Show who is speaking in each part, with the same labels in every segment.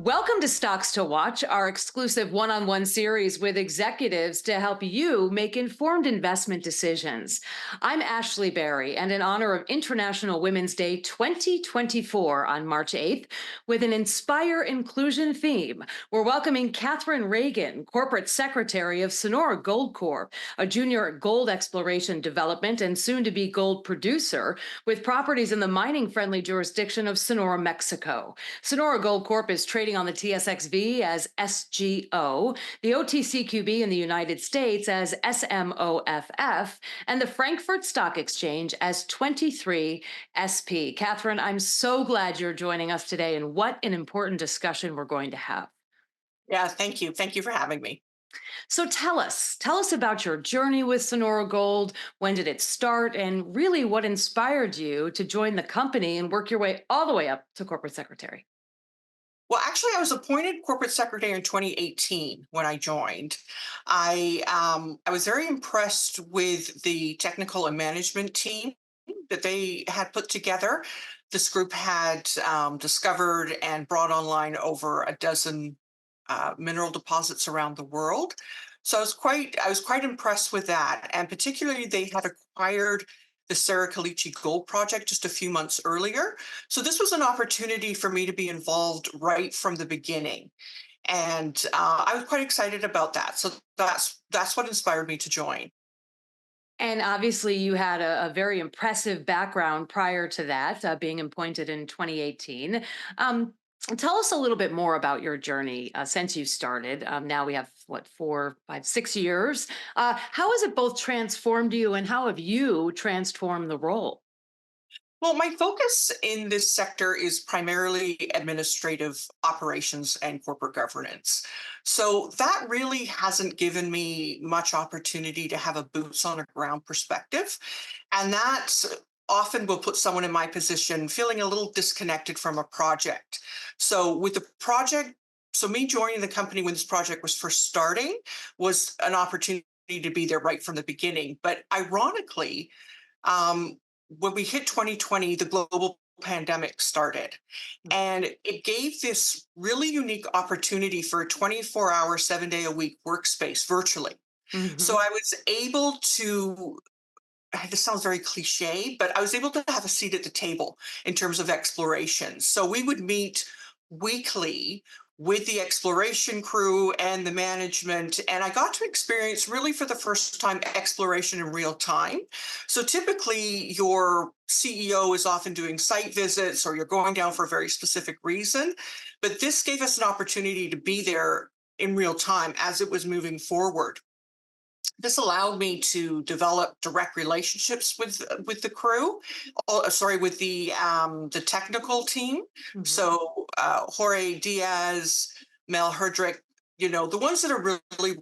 Speaker 1: Welcome to Stocks to Watch, our exclusive one on one series with executives to help you make informed investment decisions. I'm Ashley Berry, and in honor of International Women's Day 2024 on March 8th, with an Inspire Inclusion theme, we're welcoming Katharine Regan, Corporate Secretary of Sonora Gold Corp, a junior gold exploration development and soon to be gold producer with properties in the mining friendly jurisdiction of Sonora, Mexico. Sonora Gold Corp is trading on the TSXV as SGO, the OTCQB in the United States as SMOFF, and the Frankfurt Stock Exchange as 23SP. Katharine, I'm so glad you're joining us today, and what an important discussion we're going to have.
Speaker 2: Yeah, thank you. Thank you for having me.
Speaker 1: So tell us about your journey with Sonora Gold. When did it start? And really what inspired you to join the company and work your way all the way up to corporate secretary?
Speaker 2: Well, actually, I was appointed corporate secretary in 2018 when I joined. I was very impressed with the technical and management team that they had put together. This group had discovered and brought online over a dozen mineral deposits around the world. So I was quite impressed with that, and particularly they had acquired the Cerro Caliche Gold Project just a few months earlier. So this was an opportunity for me to be involved right from the beginning, and I was quite excited about that. So that's what inspired me to join.
Speaker 1: And obviously, you had a very impressive background prior to that, being appointed in 2018. Um, Tell us a little bit more about your journey since you started. Now we have, what, 4, 5, 6 years. How has it both transformed you, and how have you transformed the role?
Speaker 2: Well, my focus in this sector is primarily administrative operations and corporate governance. So that really hasn't given me much opportunity to have a boots on the ground perspective. And that often will put someone in my position feeling a little disconnected from a project. So with the project, so me joining the company when this project was first starting was an opportunity to be there right from the beginning. But ironically, um, when we hit 2020, the global pandemic started. And it gave this really unique opportunity for a 24-hour, 7-day a week workspace virtually. So
Speaker 1: Mhm.
Speaker 2: I was able to, this sounds very cliche, but I was able to have a seat at the table in terms of exploration. So we would meet weekly with the exploration crew and the management. And I got to experience, really for the first time, exploration in real time. So typically, your CEO is often doing site visits or you're going down for a very specific reason. But this gave us an opportunity to be there in real time as it was moving forward. This allowed me to develop direct relationships with the crew, sorry, with the technical team.
Speaker 1: Mhm.
Speaker 2: So Jorge Diaz, Mel Herdrick, the ones that are really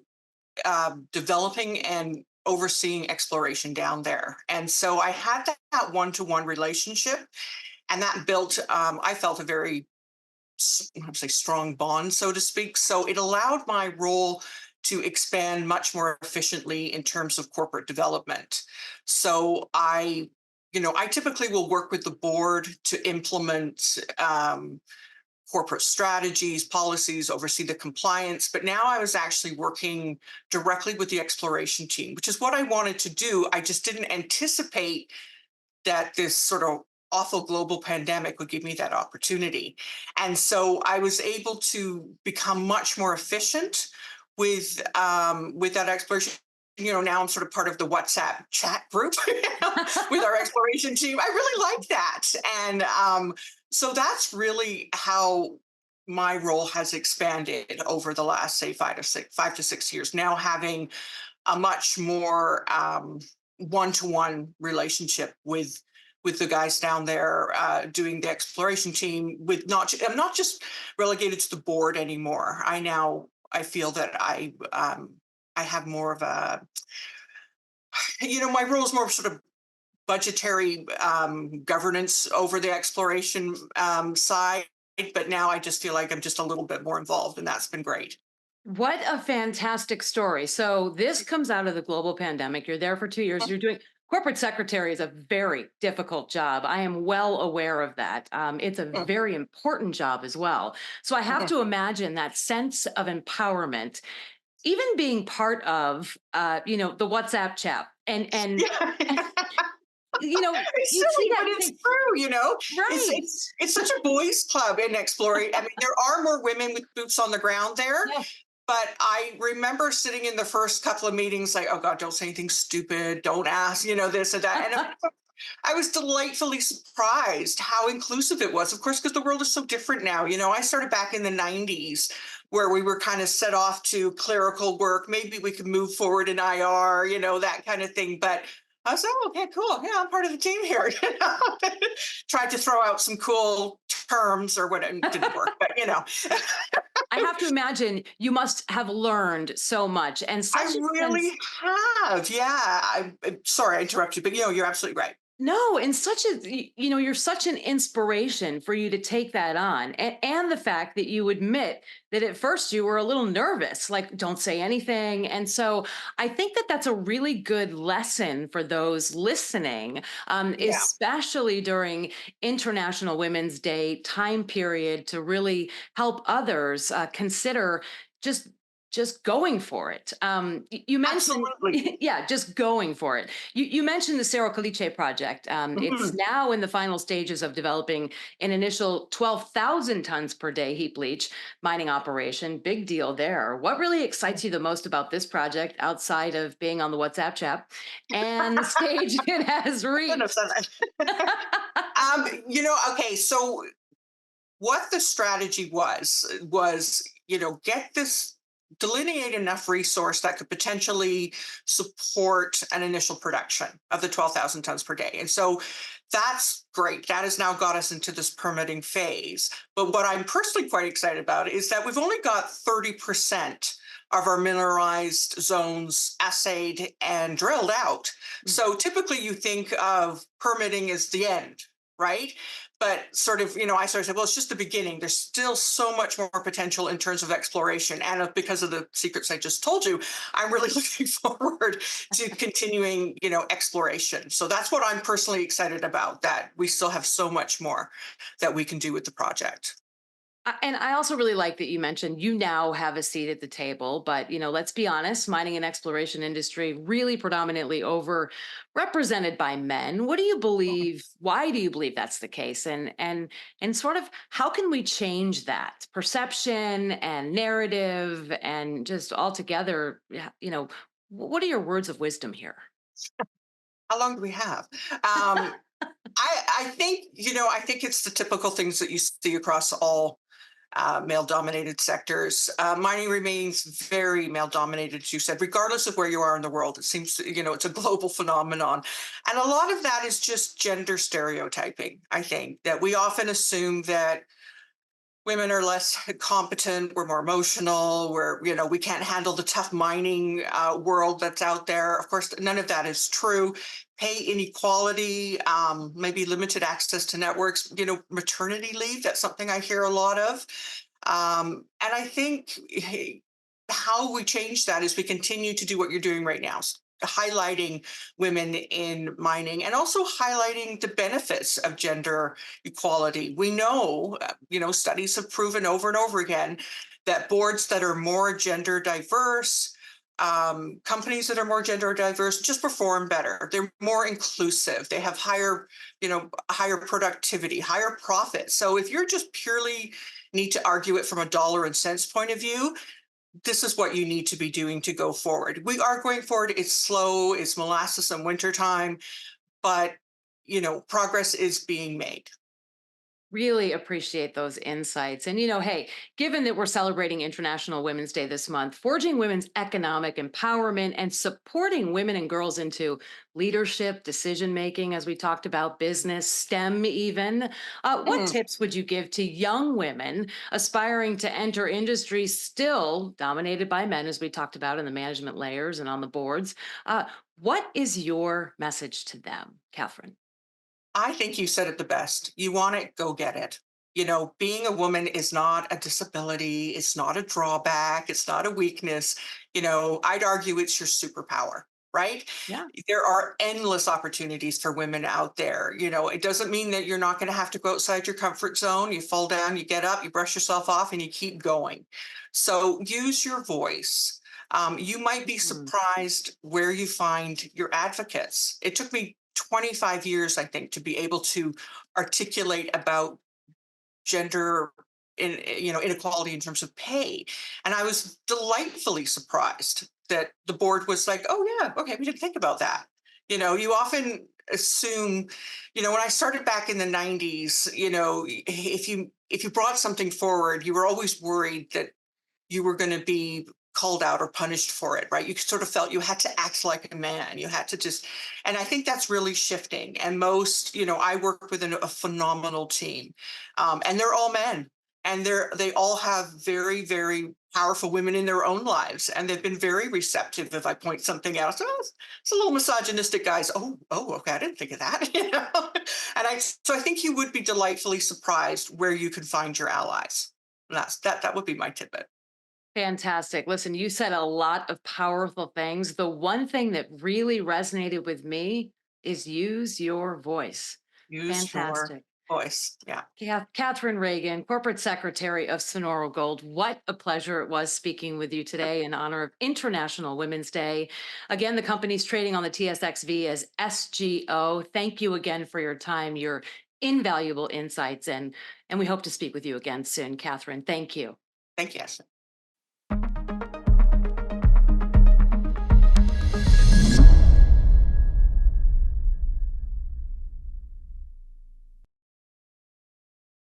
Speaker 2: developing and overseeing exploration down there. And so I had that one-to-one relationship, and that built, I felt, a very, I would say, strong bond, so to speak. So it allowed my role to expand much more efficiently in terms of corporate development. So I typically will work with the board to implement corporate strategies, policies, oversee the compliance. But now I was actually working directly with the exploration team, which is what I wanted to do. I just didn't anticipate that this sort of awful global pandemic would give me that opportunity. And so I was able to become much more efficient with that exploration. Now I'm sort of part of the WhatsApp chat group with our exploration team. I really like that. And so that's really how my role has expanded over the last, say, 5 to 6 years, now having a much more one-to-one relationship with the guys down there doing the exploration team. I'm not just relegated to the board anymore. I feel that I have more of a, my role is more sort of budgetary governance over the exploration side. But now I just feel like I'm just a little bit more involved, and that's been great.
Speaker 1: What a fantastic story. So this comes out of the global pandemic. You're there for 2 years. You're doing Corporate secretary is a very difficult job. I am well aware of that. It's a
Speaker 2: Mm,
Speaker 1: very important job as well. So I have
Speaker 2: mhm.
Speaker 1: to imagine that sense of empowerment, even being part of, the WhatsApp chat,
Speaker 2: Yeah.
Speaker 1: and
Speaker 2: It's
Speaker 1: you see
Speaker 2: silly,
Speaker 1: that
Speaker 2: but
Speaker 1: and
Speaker 2: it's
Speaker 1: think,
Speaker 2: true, It's
Speaker 1: right?
Speaker 2: it's it's such a boys' club in exploring. I mean, there are more women with boots on the ground there,
Speaker 1: Yeah.
Speaker 2: but I remember sitting in the first couple of meetings like, "Oh God, don't say anything stupid. Don't ask, this and that." And I was delightfully surprised how inclusive it was. Of course, because the world is so different now. I started back in the 90s where we were kind of set off to clerical work. Maybe we could move forward in IR, that kind of thing. But I was like, oh, okay, cool. Yeah, I'm part of the team here. Tried to throw out some cool terms or what it didn't work, but
Speaker 1: I have to imagine you must have learned so much and
Speaker 2: I
Speaker 1: such a
Speaker 2: really
Speaker 1: sense.
Speaker 2: have. Yeah. I'm sorry I interrupted you, but you're absolutely right.
Speaker 1: No, and you're such an inspiration for you to take that on. And the fact that you admit that at first you were a little nervous, like, don't say anything. And so I think that that's a really good lesson for those listening,
Speaker 2: Yeah.
Speaker 1: especially during International Women's Day time period, to really help others consider just just going for it. You mentioned,
Speaker 2: Absolutely.
Speaker 1: yeah, just going for it. You mentioned the Cerro Caliche project. It's
Speaker 2: Mhm.
Speaker 1: now in the final stages of developing an initial 12,000 tons per day heap leach mining operation. Big deal there. What really excites you the most about this project outside of being on the WhatsApp chat and the stage it has
Speaker 2: Shouldn't have
Speaker 1: reached?
Speaker 2: said that. Okay, so what the strategy was, get this delineate enough resource that could potentially support an initial production of the 12,000 tons per day. And so that's great. That has now got us into this permitting phase. But what I'm personally quite excited about is that we've only got 30% of our mineralized zones assayed and drilled out.
Speaker 1: Mm.
Speaker 2: So typically you think of permitting as the end, right? But sort of, I sort of said, well, it's just the beginning. There's still so much more potential in terms of exploration. And because of the secrets I just told you, I'm really looking forward to continuing, exploration. So that's what I'm personally excited about, that we still have so much more that we can do with the project.
Speaker 1: And I also really like that you mentioned you now have a seat at the table, but let's be honest, mining and exploration industry really predominantly over represented by men. What do you
Speaker 2: Mhm.
Speaker 1: believe? Why do you believe that's the case? And sort of how can we change that perception and narrative and just altogether, yeah, what are your words of wisdom here?
Speaker 2: How long do we have? I think, I think it's the typical things that you see across all male dominated sectors. Mining remains very male dominated, as you said, regardless of where you are in the world. It seems, it's a global phenomenon. And a lot of that is just gender stereotyping, I think, that we often assume that women are less competent, we're more emotional, we can't handle the tough mining world that's out there. Of course, none of that is true. Pay inequality, maybe limited access to networks, maternity leave, that's something I hear a lot of. And I think how we change that is we continue to do what you're doing right now, highlighting women in mining and also highlighting the benefits of gender equality. We know, studies have proven over and over again that boards that are more gender diverse, companies that are more gender diverse just perform better. They're more inclusive. They have higher productivity, higher profit. So if you're just purely need to argue it from a dollar and cents point of view, this is what you need to be doing to go forward. We are going forward. It's slow, it's molasses in wintertime, but progress is being made.
Speaker 1: Really appreciate those insights. And, hey, given that we're celebrating International Women's Day this month, forging women's economic empowerment and supporting women and girls into leadership, decision making, as we talked about, business, STEM, even. What
Speaker 2: Mhm.
Speaker 1: tips would you give to young women aspiring to enter industries still dominated by men, as we talked about in the management layers and on the boards? What is your message to them, Catherine?
Speaker 2: I think you said it the best. You want it, go get it. Being a woman is not a disability, it's not a drawback, it's not a weakness. I'd argue it's your superpower. right?
Speaker 1: Yeah.
Speaker 2: There are endless opportunities for women out there. It doesn't mean that you're not going to have to go outside your comfort zone. You fall down, you get up, you brush yourself off, and you keep going. So use your voice. You might be
Speaker 1: Mm.
Speaker 2: surprised where you find your advocates. It took me 25 years, I think, to be able to articulate about gender inequality in terms of pay, and I was delightfully surprised that the board was like, oh yeah, okay, we didn't think about that. You often assume, when I started back in the 90s, if you brought something forward, you were always worried that you were going to be called out or punished for it, right? You sort of felt you had to act like a man. You had to just, and I think that's really shifting. And I work with a phenomenal team, and they're all men, and they all have very, very powerful women in their own lives, and they've been very receptive if I point something out. So it's a little misogynistic, guys. Oh, okay, I didn't think of that. So I think you would be delightfully surprised where you can find your allies. And that would be my tidbit.
Speaker 1: Fantastic. Listen, you said a lot of powerful things. The one thing that really resonated with me is use your voice.
Speaker 2: Use your
Speaker 1: Fantastic.
Speaker 2: voice. Yeah.
Speaker 1: Katharine Regan, Corporate Secretary of Sonoro Gold. What a pleasure it was speaking with you today in honor of International Women's Day. Again, the company's trading on the TSXV as SGO. Thank you again for your time, your invaluable insights, and we hope to speak with you again soon, Katharine. Thank you.
Speaker 2: Thank you.